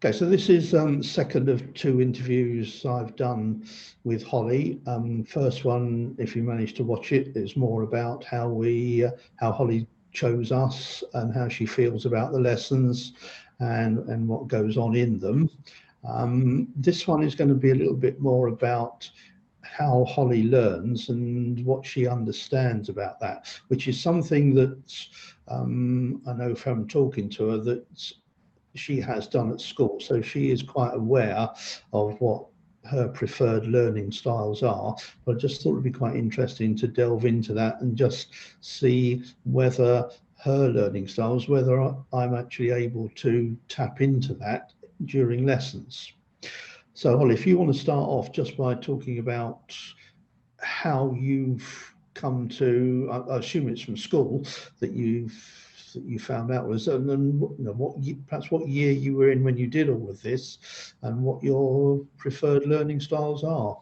Okay, so this is second of two interviews I've done with Holly. First one, if you managed to watch it, is more about how Holly chose us and how she feels about the lessons and what goes on in them. This one is going to be a little bit more about how Holly learns and what she understands about that, which is something that I know from talking to her that she has done at school. So she is quite aware of what her preferred learning styles are. But I just thought it'd be quite interesting to delve into that and just see whether her learning styles, whether I'm actually able to tap into that during lessons. So Holly, if you want to start off just by talking about how you've come to, I assume it's from school that you found out was, and then perhaps what year you were in when you did all of this, and what your preferred learning styles are.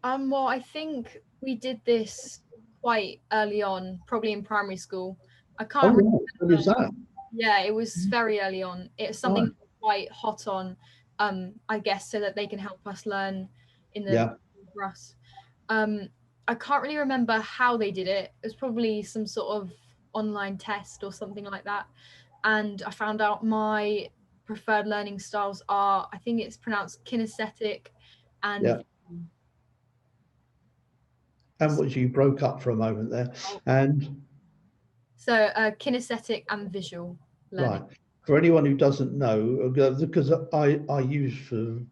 Well, I think we did this quite early on, probably in primary school. I Oh, can't right. What is that? Yeah, it was very early on. It's something Right. quite hot on, I guess, so that they can help us learn in the Yeah. for us. Um, I can't really remember how they did it. It was probably some sort of online test or something like that. And I found out my preferred learning styles are, I think it's pronounced kinesthetic and Yeah. And what you broke up for a moment there, and so kinesthetic and visual learning. right. For anyone who doesn't know, because I used to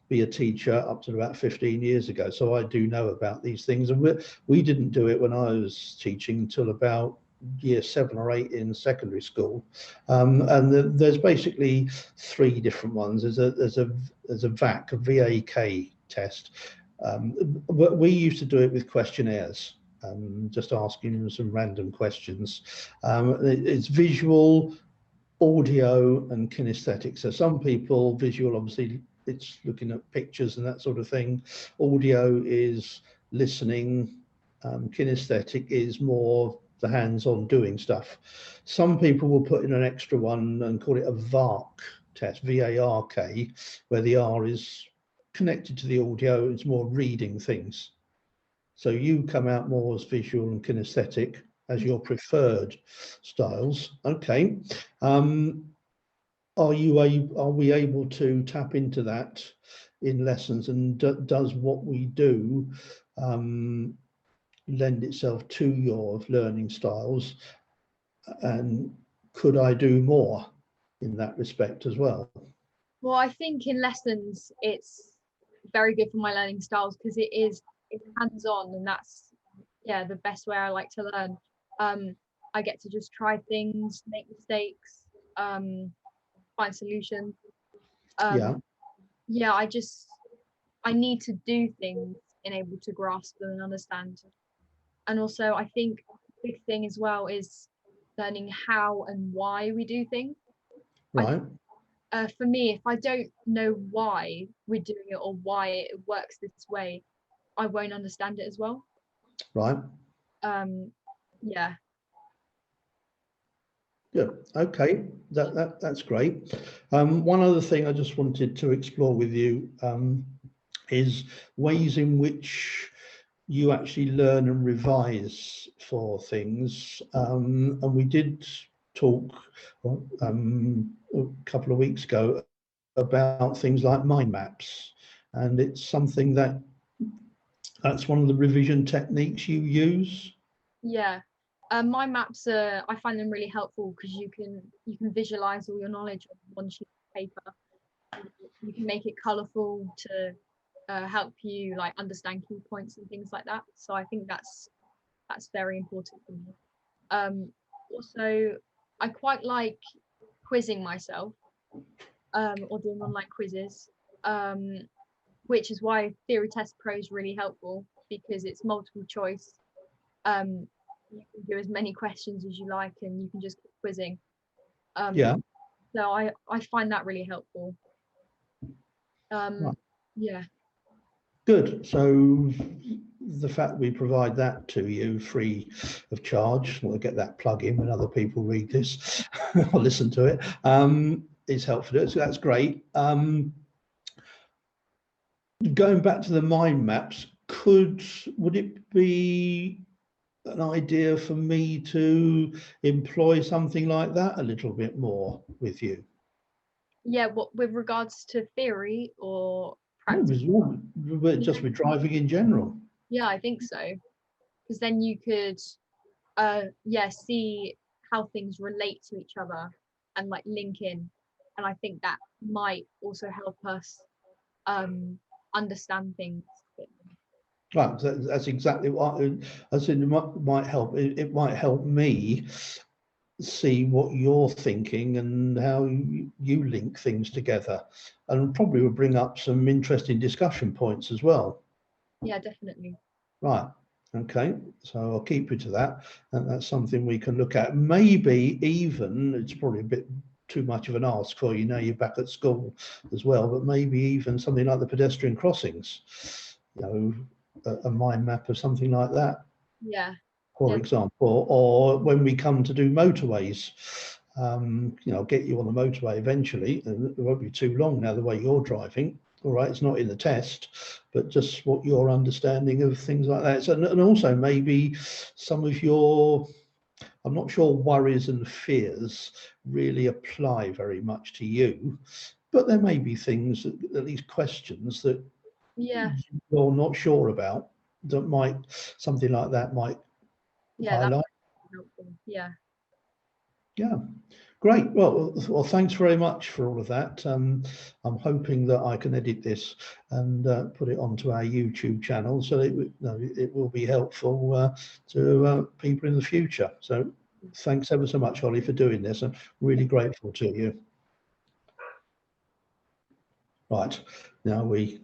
be a teacher up to about 15 years ago, so I do know about these things. And we didn't do it when I was teaching until about year 7 or 8 in secondary school. And there's basically three different ones. There's a VAC, a VAK test. We used to do it with questionnaires. Just asking them some random questions. It's visual, audio and kinesthetic. So some people, visual, obviously it's looking at pictures and that sort of thing. Audio is listening. Kinesthetic is more the hands-on doing stuff. Some people will put in an extra one and call it a VARK test, VARK, where the R is connected to the audio. It's more reading things. So you come out more as visual and kinesthetic as your preferred styles. Okay. Are we able to tap into that in lessons, and does what we do lend itself to your learning styles, and could I do more in that respect as well? Well, I think in lessons it's very good for my learning styles because it's hands-on, and that's the best way I like to learn. I get to just try things, make mistakes, find solutions. Yeah. Yeah, I need to do things and able to grasp them and understand. And also I think a big thing as well is learning how and why we do things. Right. For me, if I don't know why we're doing it or why it works this way, I won't understand it as well. Right. Yeah. Good. Okay, that's great. One other thing I just wanted to explore with you is ways in which you actually learn and revise for things. And we did talk a couple of weeks ago about things like mind maps, and it's something that's one of the revision techniques you use. Yeah. My maps are, I find them really helpful because you can visualize all your knowledge on one sheet of paper. You can make it colorful to help you like understand key points and things like that. So I think that's very important for me. Also, I quite like quizzing myself, or doing online quizzes, which is why Theory Test Pro is really helpful because it's multiple choice. You can do as many questions as you like, and you can just keep quizzing. Yeah. So I find that really helpful. Right. Yeah. Good. So the fact we provide that to you free of charge, we'll get that plug in when other people read this or listen to it. is helpful. So that's great. Going back to the mind maps, would it be an idea for me to employ something like that a little bit more with you? Yeah, what with regards to theory or No, practice? just with driving in general. Yeah, I think so. Because then you could yeah, see how things relate to each other and like link in. And I think that might also help us understand things a bit more. Right, that's exactly what I said. It might help. It might help me see what you're thinking and how you link things together, and probably will bring up some interesting discussion points as well. Yeah, definitely. Right. Okay. So I'll keep you to that, and that's something we can look at. Maybe even, it's probably a bit too much of an ask for you. Now you're back at school as well, but maybe even something like the pedestrian crossings. You know, a mind map or something like that, Yeah. for Yeah. example, or when we come to do motorways, you know, get you on the motorway eventually, and it won't be too long now the way you're driving. All right, it's not in the test, but just what your understanding of things like that. So, and also maybe some of your, I'm not sure worries and fears really apply very much to you, but there may be things, at least questions that Yeah. you're not sure about, that might, something like that might Yeah, that highlight. might be helpful. Yeah. Yeah, great. Well, thanks very much for all of that. I'm hoping that I can edit this and put it onto our YouTube channel, so it will be helpful to people in the future. So thanks ever so much, Holly, for doing this. I'm really grateful to you. Right, now we